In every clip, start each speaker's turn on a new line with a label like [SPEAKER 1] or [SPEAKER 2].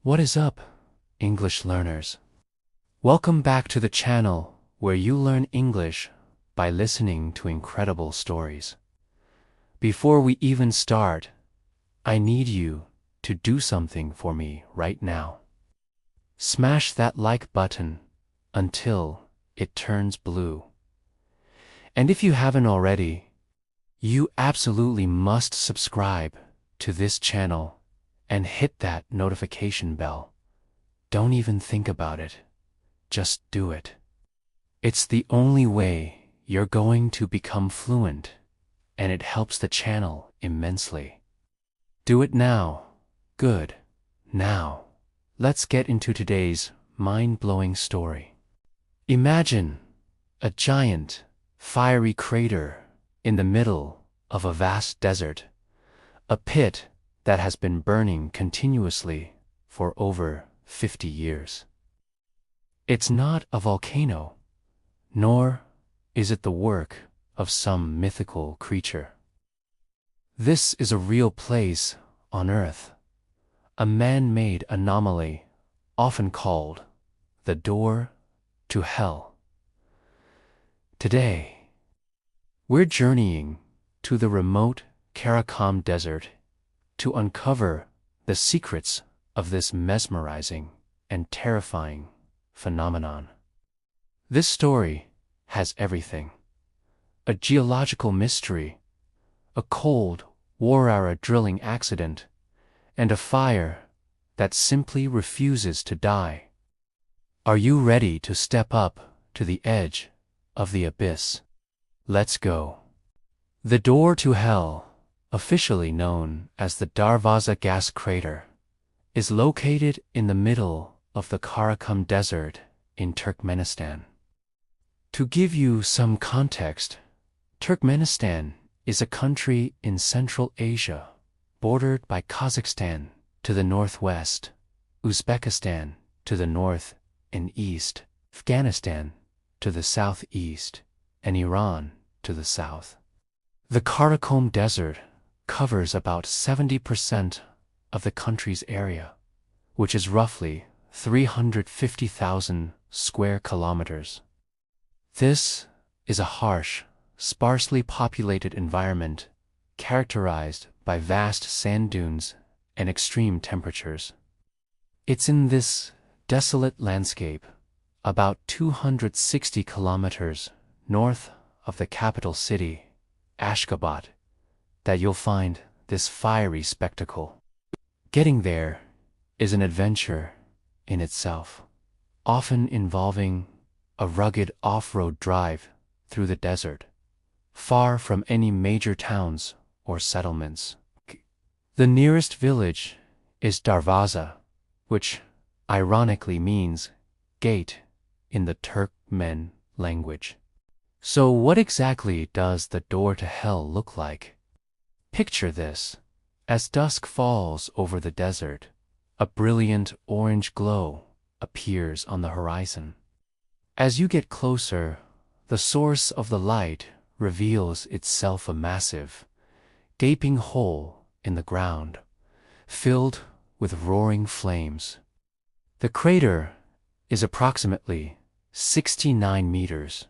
[SPEAKER 1] What is up, English learners? Welcome back to the channel where you learn English by listening to incredible stories. Before we even start, I need you to do something for me right now. Smash that like button until it turns blue. And if you haven't already, you absolutely must subscribe to this channel and hit that notification bell. Don't even think about it. Just do it. It's the only way you're going to become fluent, and it helps the channel immensely. Do it now. Good. Now, let's get into today's mind-blowing story. Imagine a giant, fiery crater in the middle of a vast desert, a pit that has been burning continuously for over 50 years. It's not a volcano, nor is it the work of some mythical creature. This is a real place on Earth, a man-made anomaly often called the door to hell. Today, we're journeying to the remote Karakum Desert to uncover the secrets of this mesmerizing and terrifying phenomenon. This story has everything: a geological mystery, a cold war-era drilling accident, and a fire that simply refuses to die. Are you ready to step up to the edge of the abyss? Let's go. The door to hell, officially known as the Darvaza gas crater, is located in the middle of the Karakum Desert in Turkmenistan. To give you some context, Turkmenistan is a country in Central Asia, bordered by Kazakhstan to the northwest, Uzbekistan to the north and east, Afghanistan to the southeast, and Iran to the south. The Karakum Desert covers about 70% of the country's area, which is roughly 350,000 square kilometers. This is a harsh, sparsely populated environment characterized by vast sand dunes and extreme temperatures. It's in this desolate landscape, about 260 kilometers north of the capital city, Ashgabat, that you'll find this fiery spectacle. Getting there is an adventure in itself, often involving a rugged off-road drive through the desert, far from any major towns or settlements. The nearest village is Darvaza, which ironically means gate in the Turkmen language. So what exactly does the door to hell look like? Picture this: as dusk falls over the desert, a brilliant orange glow appears on the horizon. As you get closer, the source of the light reveals itself a massive, gaping hole in the ground, filled with roaring flames. The crater is approximately 69 meters,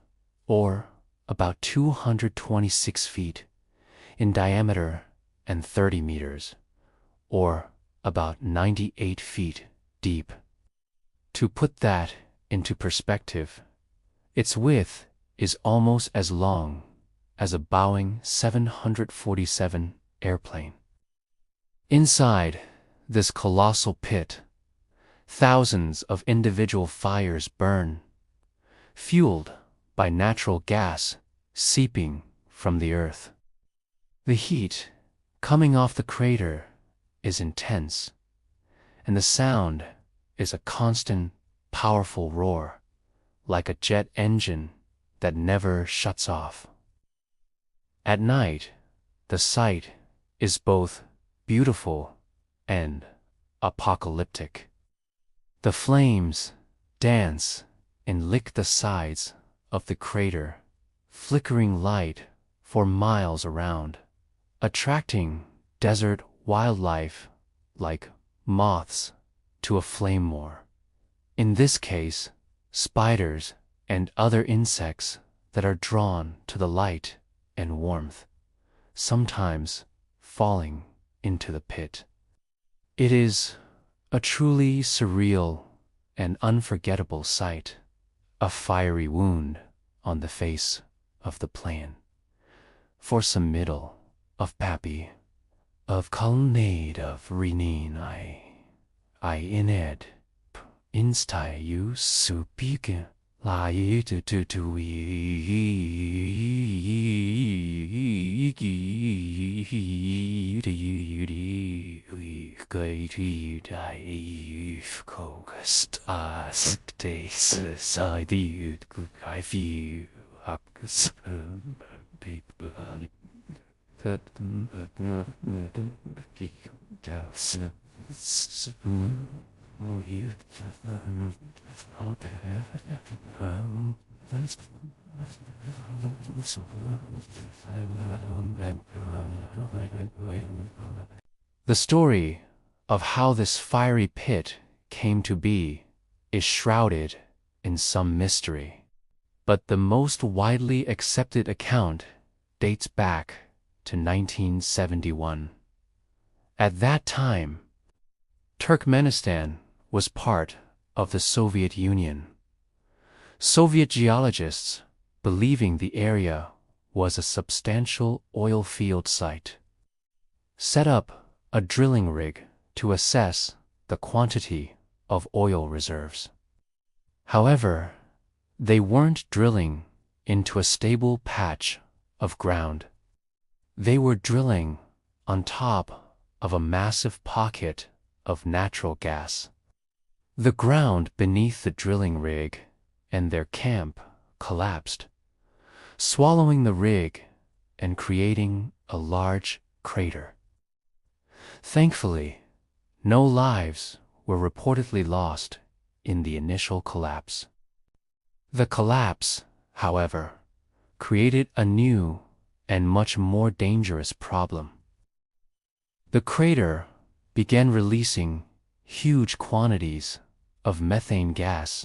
[SPEAKER 1] or about 226 feet, in diameter, and 30 meters, or about 98 feet, deep. To put that into perspective, its width is almost as long as a Boeing 747 airplane. Inside this colossal pit, thousands of individual fires burn, fueled by natural gas seeping from the earth. The heat coming off the crater is intense, and the sound is a constant, powerful roar, like a jet engine that never shuts off. At night, the sight is both beautiful and apocalyptic. The flames dance and lick the sides of the crater, flickering light for miles around, attracting desert wildlife like moths to a flame more. In this case, spiders and other insects that are drawn to the light and warmth, sometimes falling into the pit. It is a truly surreal and unforgettable sight, a fiery wound on the face of the plain. For some middle of Pappy, of colonnade of Renin I ined, instai you supike, la to The story of how this fiery pit came to be is shrouded in some mystery, but the most widely accepted account dates back to 1971. At that time, Turkmenistan was part of the Soviet Union. Soviet geologists, believing the area was a substantial oil field site, set up a drilling rig to assess the quantity of oil reserves. However, they weren't drilling into a stable patch of ground. They were drilling on top of a massive pocket of natural gas. The ground beneath the drilling rig and their camp collapsed, swallowing the rig and creating a large crater. Thankfully, no lives were reportedly lost in the initial collapse. The collapse, however, created a new and much more dangerous problem. The crater began releasing huge quantities of methane gas.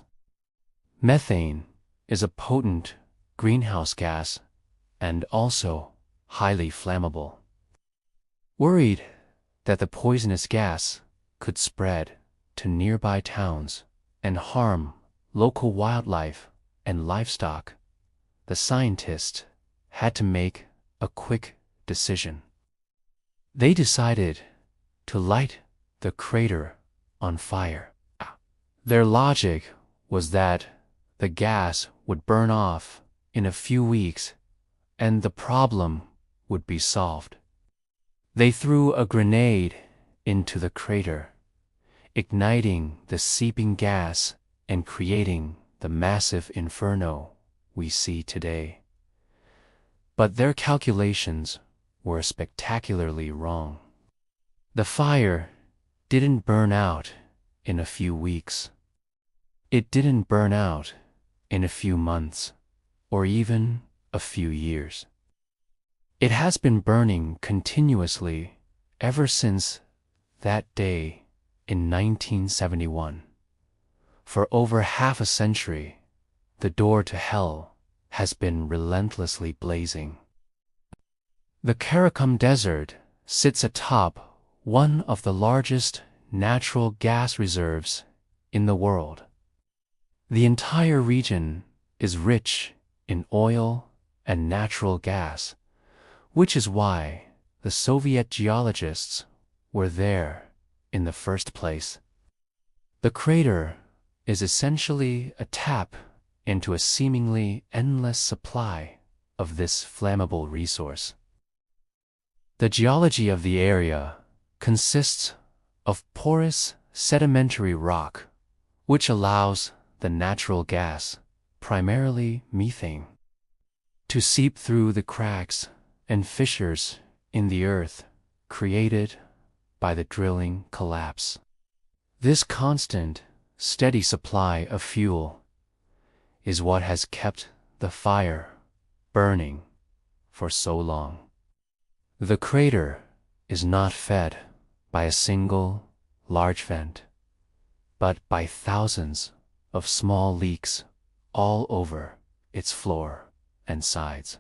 [SPEAKER 1] Methane is a potent greenhouse gas and also highly flammable. Worried that the poisonous gas could spread to nearby towns and harm local wildlife and livestock, the scientists had to make a quick decision. They decided to light the crater on fire. Their logic was that the gas would burn off in a few weeks and the problem would be solved. They threw a grenade into the crater, igniting the seeping gas and creating the massive inferno we see today. But their calculations were spectacularly wrong. The fire didn't burn out in a few weeks. It didn't burn out in a few months or even a few years. It has been burning continuously ever since that day in 1971. For over half a century, the door to hell has been relentlessly blazing. The Karakum Desert sits atop one of the largest natural gas reserves in the world. The entire region is rich in oil and natural gas, which is why the Soviet geologists were there in the first place. The crater is essentially a tap into a seemingly endless supply of this flammable resource. The geology of the area consists of porous sedimentary rock, which allows the natural gas, primarily methane, to seep through the cracks and fissures in the earth created by the drilling collapse. This constant, steady supply of fuel is what has kept the fire burning for so long. The crater is not fed by a single large vent. but by thousands of small leaks all over its floor and sides.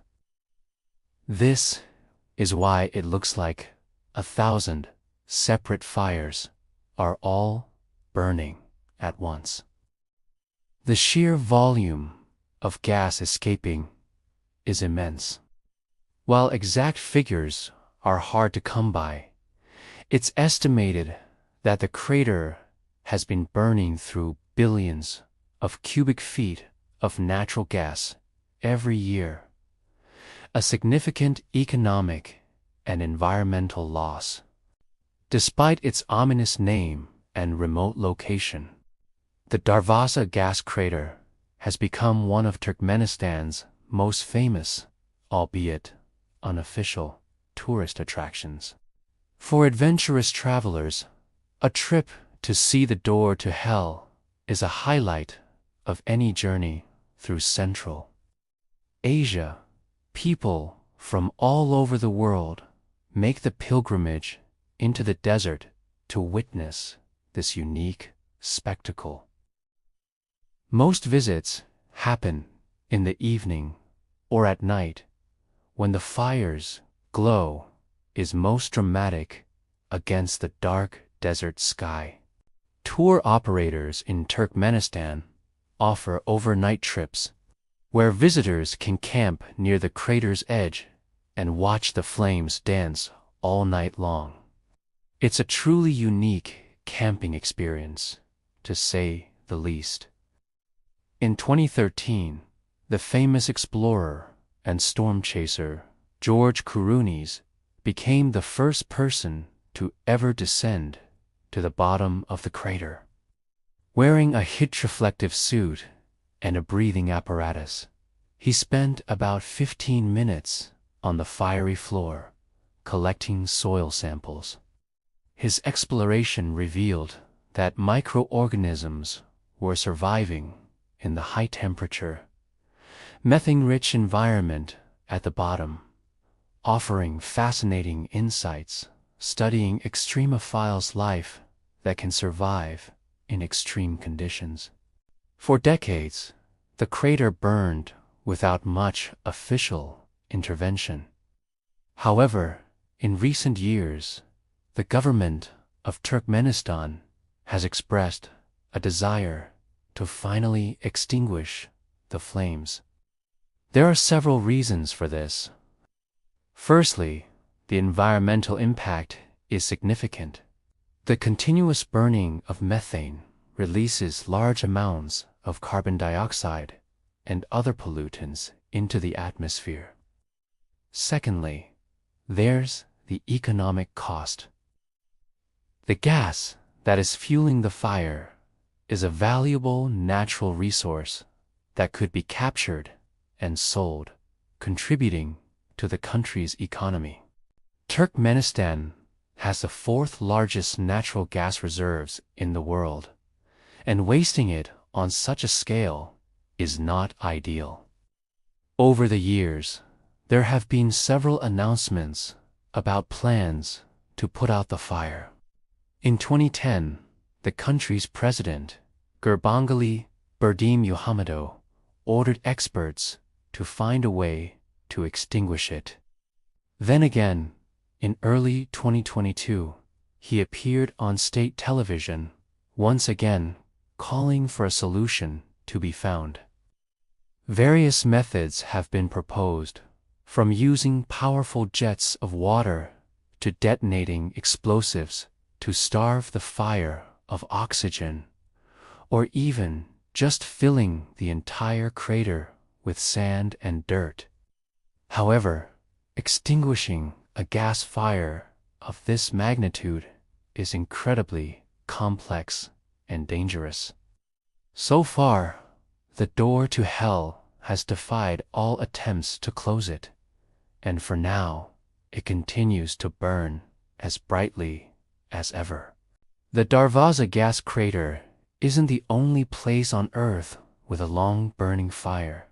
[SPEAKER 1] This is why it looks like 1,000 separate fires are all burning at once. The sheer volume of gas escaping is immense. While exact figures are hard to come by, it's estimated that the crater has been burning through billions of cubic feet of natural gas every year, a significant economic and environmental loss. Despite its ominous name and remote location, the Darvaza gas crater has become one of Turkmenistan's most famous, albeit unofficial, tourist attractions. For adventurous travelers, a trip to see the door to hell is a highlight of any journey through Central Asia. People from all over the world make the pilgrimage into the desert to witness this unique spectacle. Most visits happen in the evening or at night, when the fire's glow is most dramatic against the dark desert sky. Tour operators in Turkmenistan offer overnight trips where visitors can camp near the crater's edge and watch the flames dance all night long. It's a truly unique camping experience, to say the least. In 2013, the famous explorer and storm chaser George Kourounis became the first person to ever descend to the bottom of the crater. Wearing a heat-reflective suit and a breathing apparatus, he spent about 15 minutes on the fiery floor, collecting soil samples. His exploration revealed that microorganisms were surviving in the high-temperature, methane-rich environment at the bottom, offering fascinating insights studying extremophiles' life that can survive in extreme conditions. For decades, the crater burned without much official intervention. However, in recent years, the government of Turkmenistan has expressed a desire to finally extinguish the flames. There are several reasons for this. Firstly, the environmental impact is significant. The continuous burning of methane releases large amounts of carbon dioxide and other pollutants into the atmosphere. Secondly, there's the economic cost. The gas that is fueling the fire is a valuable natural resource that could be captured and sold, contributing to the country's economy. Turkmenistan has the fourth largest natural gas reserves in the world, and wasting it on such a scale is not ideal. Over the years, there have been several announcements about plans to put out the fire. In 2010, the country's president, Gurbanguly Berdimuhamedow, ordered experts to find a way to extinguish it. Then again, in early 2022, he appeared on state television, once again calling for a solution to be found. Various methods have been proposed, from using powerful jets of water to detonating explosives to starve the fire of oxygen, or even just filling the entire crater with sand and dirt. However, extinguishing a gas fire of this magnitude is incredibly complex and dangerous. So far, the door to hell has defied all attempts to close it, and for now, it continues to burn as brightly as ever. The Darvaza gas crater isn't the only place on Earth with a long burning fire.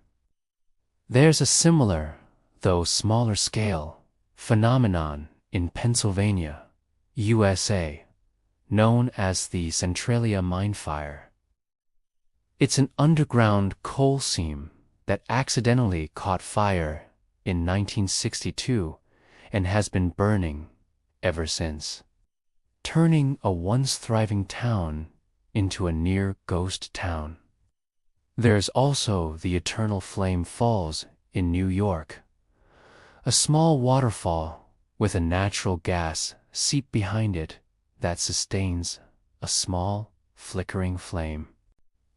[SPEAKER 1] There's a similar, though smaller scale, phenomenon in Pennsylvania, USA, known as the Centralia mine fire. It's an underground coal seam that accidentally caught fire in 1962 and has been burning ever since, turning a once thriving town into a near ghost town. There's also the Eternal Flame Falls in New York, a small waterfall with a natural gas seep behind it that sustains a small, flickering flame.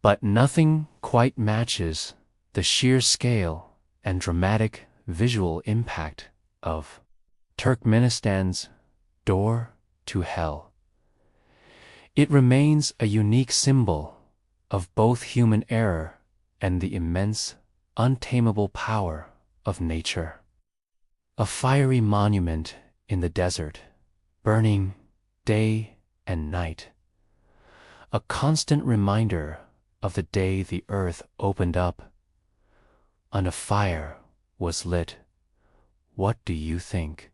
[SPEAKER 1] But nothing quite matches the sheer scale and dramatic visual impact of Turkmenistan's door to hell. It remains a unique symbol of both human error and the immense, untamable power of nature. A fiery monument in the desert, burning day and night. A constant reminder of the day the earth opened up and a fire was lit. What do you think?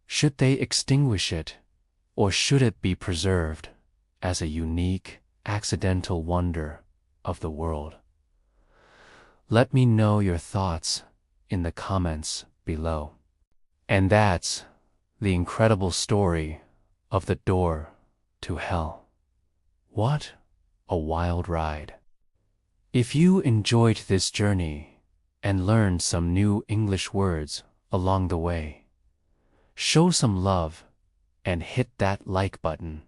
[SPEAKER 1] Should they extinguish it, or should it be preserved as a unique, accidental wonder of the world? Let me know your thoughts in the comments below. And that's the incredible story of the door to hell. What a wild ride. If you enjoyed this journey and learned some new English words along the way, show some love and hit that like button.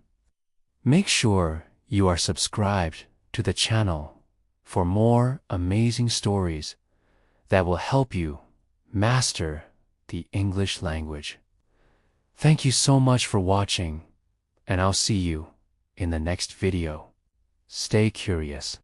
[SPEAKER 1] Make sure you are subscribed to the channel for more amazing stories that will help you master the English language. Thank you so much for watching, and I'll see you in the next video. Stay curious.